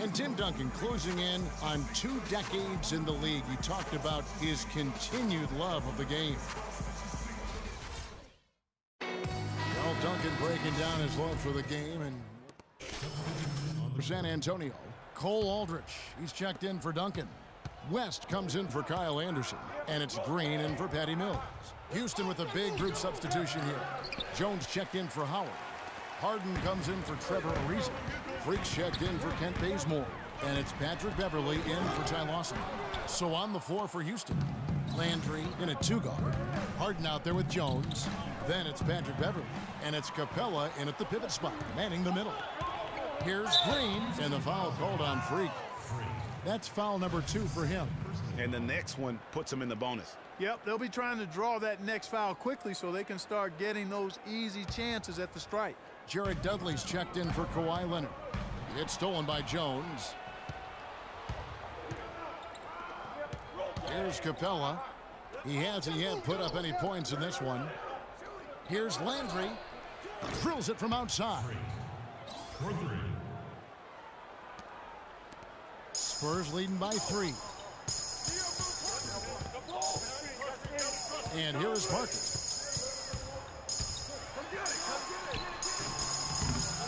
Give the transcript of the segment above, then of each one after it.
And Tim Duncan closing in on 2 decades in the league. He talked about his continued love of the game. Well, Duncan breaking down his love for the game. And for San Antonio, Cole Aldrich. He's checked in for Duncan. West comes in for Kyle Anderson. And it's Green in for Patty Mills. Houston with a big group substitution here. Jones checked in for Howard. Harden comes in for Trevor Ariza. Freaks checked in for Kent Bazemore. And it's Patrick Beverley in for Ty Lawson. So on the floor for Houston, Landry in a 2-guard. Harden out there with Jones. Then it's Patrick Beverley. And it's Capella in at the pivot spot, manning the middle. Here's Green, and the foul called on Freak. That's foul number 2 for him. And the next one puts him in the bonus. Yep, they'll be trying to draw that next foul quickly so they can start getting those easy chances at the stripe. Jared Dudley's checked in for Kawhi Leonard. It's stolen by Jones. Here's Capella. He hasn't yet put up any points in this one. Here's Landry. Drills it from outside. Spurs leading by 3. And here is Parker.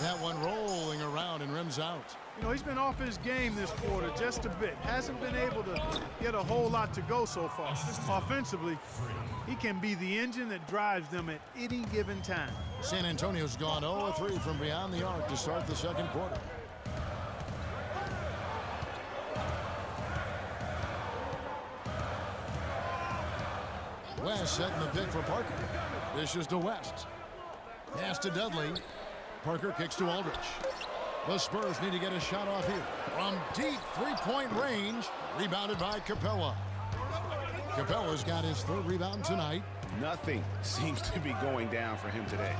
That one rolling around and rims out. You know, he's been off his game this quarter just a bit. Hasn't been able to get a whole lot to go so far. Offensively, he can be the engine that drives them at any given time. San Antonio's gone 0-3 from beyond the arc to start the second quarter. West setting the pick for Parker. Dishes to West. Pass to Dudley. Parker kicks to Aldrich. The Spurs need to get a shot off here. From deep 3-point range. Rebounded by Capella. Capella's got his 3rd rebound tonight. Nothing seems to be going down for him today.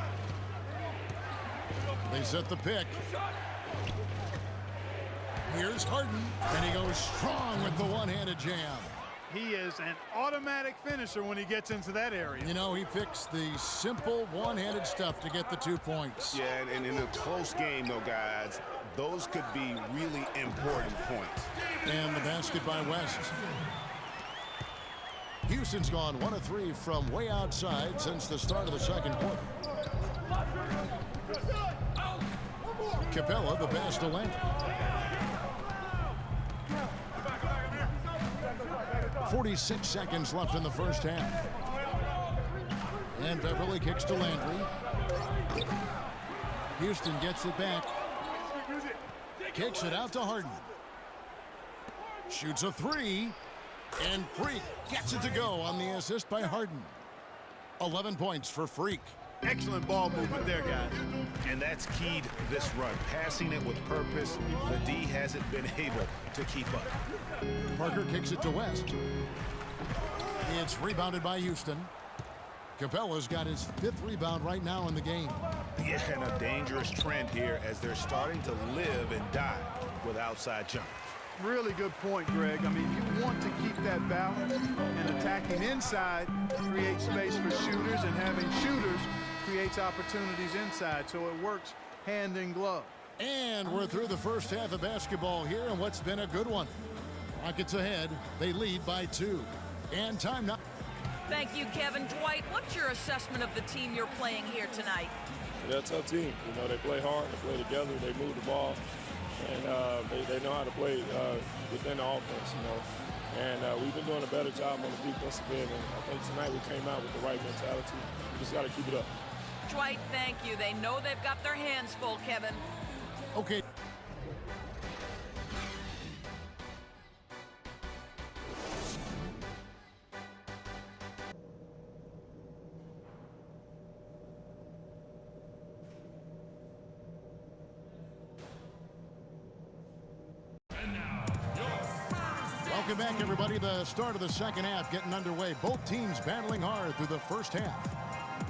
They set the pick. Here's Harden. And he goes strong with the one-handed jam. He is an automatic finisher when he gets into that area. You know, he picks the simple one-handed stuff to get the 2 points. Yeah, and in a close game, though, guys, those could be really important points. And the basket by West. Houston's gone 1-3 from way outside since the start of the second quarter. Capella, the pass to Landry. 46 seconds left in the first half. And Beverley kicks to Landry. Houston gets it back. Kicks it out to Harden. Shoots a 3. And Freak gets it to go on the assist by Harden. 11 points for Freak. Excellent ball movement there, guys. And that's keyed this run. Passing it with purpose. The D hasn't been able to keep up. Parker kicks it to West. It's rebounded by Houston. Capella's got his 5th rebound right now in the game. Yeah, and a dangerous trend here as they're starting to live and die with outside jumpers. Really good point, Greg. I mean, you want to keep that balance, and attacking inside creates space for shooters, and having shooters creates opportunities inside, so it works hand in glove. And we're through the first half of basketball here, and what's been a good one. Rockets ahead. They lead by 2. And time now. Thank you, Kevin. Dwight, what's your assessment of the team you're playing here tonight? They're a tough team. You know, they play hard, they play together, they move the ball, and they know how to play within the offense, you know. And we've been doing a better job on the defensive end, and I think tonight we came out with the right mentality. We just got to keep it up. Dwight, thank you. They know they've got their hands full, Kevin. Okay. Welcome back, everybody. The start of the second half getting underway. Both teams battling hard through the first half.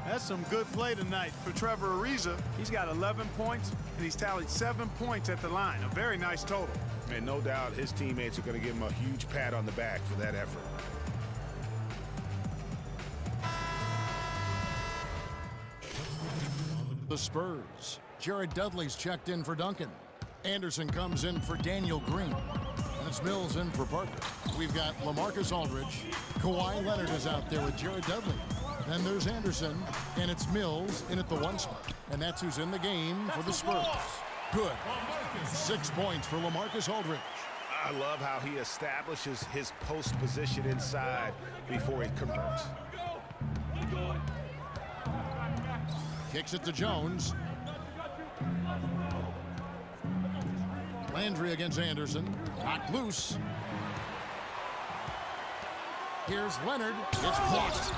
That's some good play tonight for Trevor Ariza. He's got 11 points, and he's tallied 7 points at the line. A very nice total. And no doubt his teammates are going to give him a huge pat on the back for that effort. The Spurs. Jared Dudley's checked in for Duncan. Anderson comes in for Daniel Green. And it's Mills in for Parker. We've got LaMarcus Aldridge. Kawhi Leonard is out there with Jared Dudley. Then there's Anderson, and it's Mills in at the 1 spot. And that's who's in the game for the Spurs. Good. 6 points for LaMarcus Aldridge. I love how he establishes his post position inside before he converts. Kicks it to Jones. Landry against Anderson. Knocked loose. Here's Leonard. It's blocked.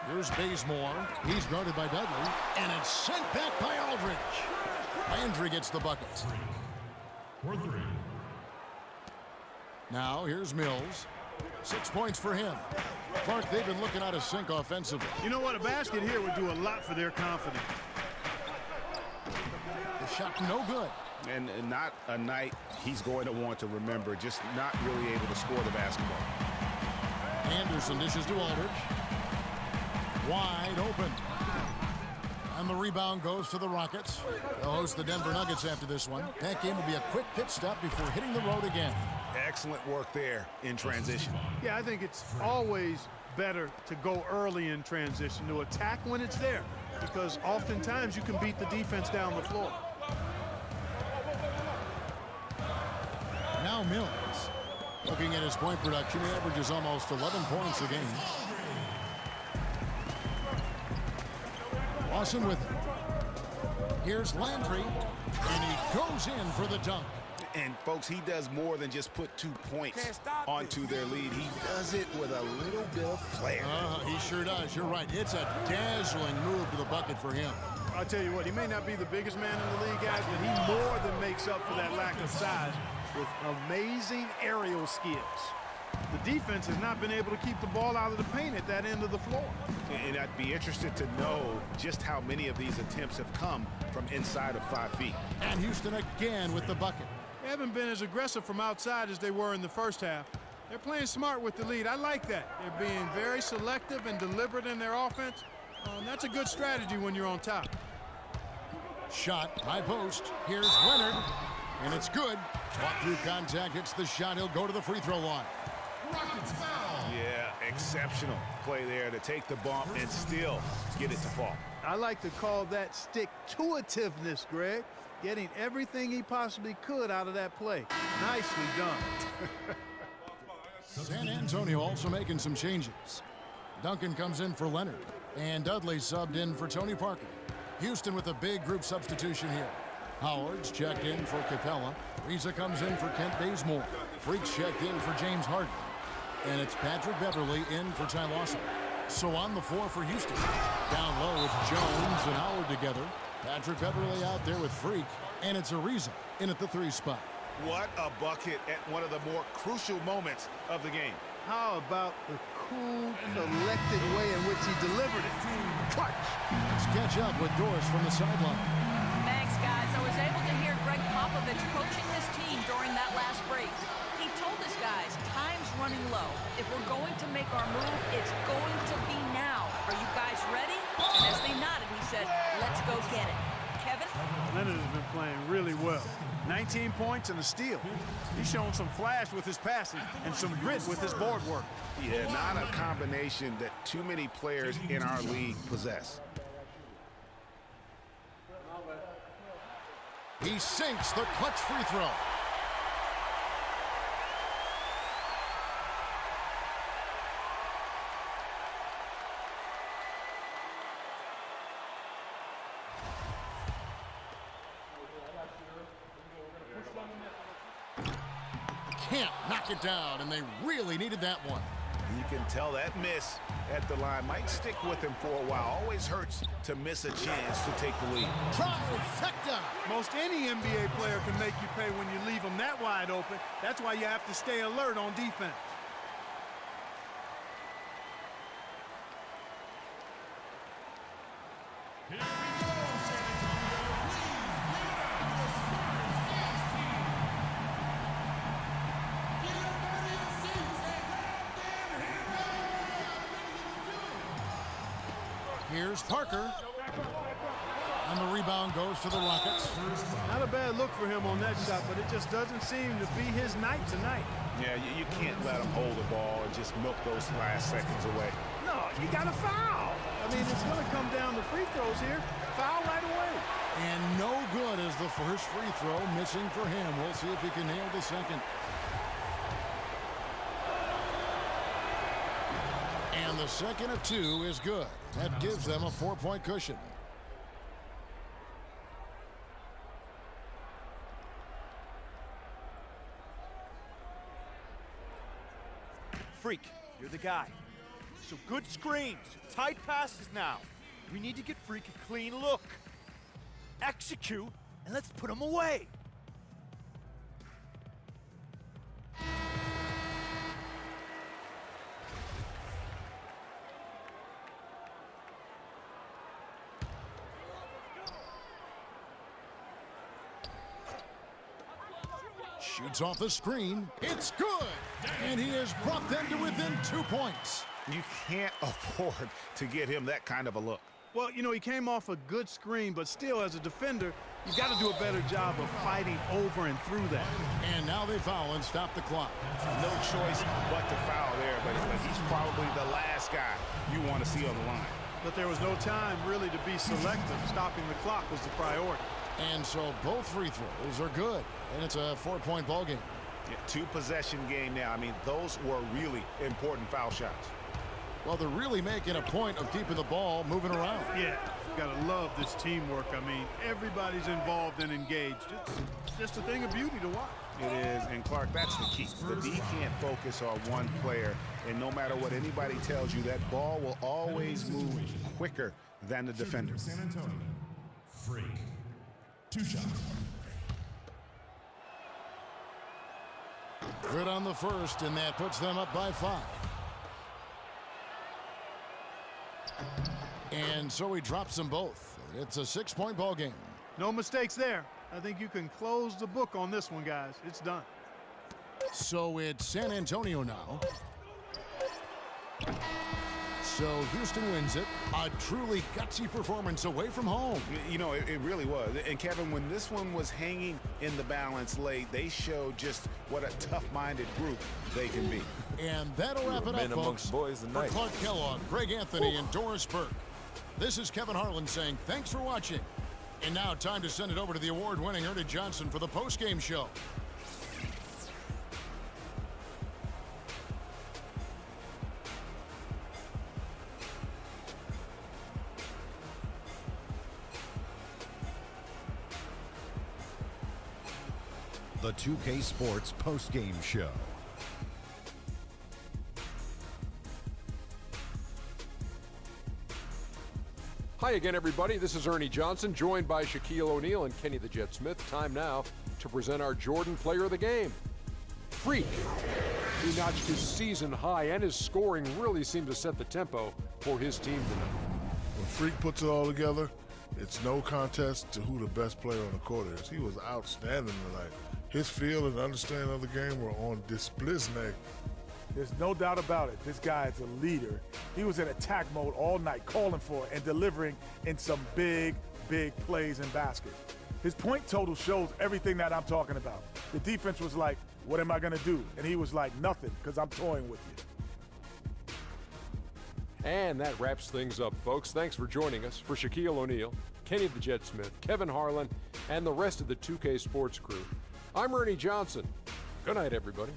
Here's Bazemore. He's guarded by Dudley. And it's sent back by Aldridge. Landry gets the bucket. Now here's Mills. 6 points for him. Clark, they've been looking out of sync offensively. You know what? A basket here would do a lot for their confidence. The shot no good. And not a night he's going to want to remember, just not really able to score the basketball. Anderson dishes to Aldridge. Wide open. And the rebound goes to the Rockets. They'll host the Denver Nuggets after this one. That game will be a quick pit stop before hitting the road again. Excellent work there in transition. Yeah, I think it's always better to go early in transition, to attack when it's there, because oftentimes you can beat the defense down the floor. Now Mills. Looking at his point production, he averages almost 11 points a game. Lawson with it. Here's Landry, and he goes in for the dunk. And, folks, he does more than just put 2 points onto their lead. He does it with a little bit of flair. He sure does. You're right. It's a dazzling move to the bucket for him. I'll tell you what, he may not be the biggest man in the league, guys, but he more than makes up for that lack of size with amazing aerial skills. The defense has not been able to keep the ball out of the paint at that end of the floor. And I'd be interested to know just how many of these attempts have come from inside of 5 feet. And Houston again with the bucket. They haven't been as aggressive from outside as they were in the first half. They're playing smart with the lead. I like that. They're being very selective and deliberate in their offense. That's a good strategy when you're on top. Shot, high post. Here's Leonard, and it's good. Caught through contact, hits the shot. He'll go to the free throw line. Yeah, exceptional play there to take the bump and still get it to fall. I like to call that stick-to-itiveness, Greg. Getting everything he possibly could out of that play. Nicely done. San Antonio also making some changes. Duncan comes in for Leonard, and Dudley subbed in for Tony Parker. Houston with a big group substitution here. Howard's checked in for Capella. Reza comes in for Kent Bazemore. Freaks checked in for James Harden. And it's Patrick Beverly in for Ty Lawson. So on the floor for Houston. Down low with Jones and Howard together. Patrick Beverly out there with Freak. And it's Ariza in at the 3 spot. What a bucket at one of the more crucial moments of the game. How about the cool, collected way in which he delivered it? Clutch! Let's catch up with Doris from the sideline. Thanks, guys. I was able to hear Greg Popovich coaching his team during that last break. He told his guys, time's running low. If we're going to make our move, it's going to be now. Are you guys ready? And as they nodded, he said, let's go get it. Kevin? Leonard has been playing really well. 19 points and a steal. He's shown some flash with his passing and some grit with his board work. Yeah, not a combination that too many players in our league possess. He sinks the clutch free throw. Can't knock it down, and they really needed that one. You can tell that miss at the line might stick with him for a while. Always hurts to miss a chance to take the lead. Trifecta! Most any NBA player can make you pay when you leave them that wide open. That's why you have to stay alert on defense. Here's Parker. And the rebound goes to the Rockets. Not a bad look for him on that shot, but it just doesn't seem to be his night tonight. Yeah, you can't let him hold the ball and just milk those last seconds away. No, you got to foul. I mean, it's going to come down to free throws here. Foul right away. And no good as the first free throw missing for him. We'll see if he can nail the second. And the second of two is good. That gives them a 4-point cushion. Freak, you're the guy. So good screens, tight passes now. We need to get Freak a clean look. Execute, and let's put him away. Shoots off the screen. It's good. And he has brought them to within 2 points. You can't afford to get him that kind of a look. Well, you know, he came off a good screen, but still, as a defender, you got to do a better job of fighting over and through that. And now they foul and stop the clock. No choice but to foul there, but he's probably the last guy you want to see on the line. But there was no time really to be selective. Stopping the clock was the priority. And so both free throws are good. And it's a 4-point ball game. Yeah, 2-possession game now. I mean, those were really important foul shots. Well, they're really making a point of keeping the ball moving around. Yeah, got to love this teamwork. I mean, everybody's involved and engaged. It's just a thing of beauty to watch. It is, and Clark, that's the key. The D can't focus on one player, and no matter what anybody tells you, that ball will always move quicker than the defender. San Antonio, Freak. 2 shots. Good on the first, and that puts them up by 5. And so he drops them both. It's a 6-point ball game. No mistakes there. I think you can close the book on this one, guys. It's done. So it's San Antonio now. So Houston wins it. A truly gutsy performance away from home. You know, it really was. And Kevin, when this one was hanging in the balance late, they showed just what a tough-minded group they can be. And that'll wrap it up, folks. For Clark Kellogg, Greg Anthony, and Doris Burke. This is Kevin Harlan saying thanks for watching. And now time to send it over to the award-winning Ernie Johnson for the post-game show. The 2K Sports post-game show. Hi again, everybody. This is Ernie Johnson, joined by Shaquille O'Neal and Kenny the Jet Smith. Time now to present our Jordan Player of the Game. Freak. He notched his season high, and his scoring really seemed to set the tempo for his team tonight. When Freak puts it all together, it's no contest to who the best player on the court is. He was outstanding tonight. His feel and understanding of the game were on display. There's no doubt about it. This guy is a leader. He was in attack mode all night, calling for it and delivering in some big, big plays and baskets. His point total shows everything that I'm talking about. The defense was like, what am I going to do? And he was like, nothing, because I'm toying with you. And that wraps things up, folks. Thanks for joining us. For Shaquille O'Neal, Kenny the Jet Smith, Kevin Harlan, and the rest of the 2K Sports crew, I'm Ernie Johnson. Good night, everybody.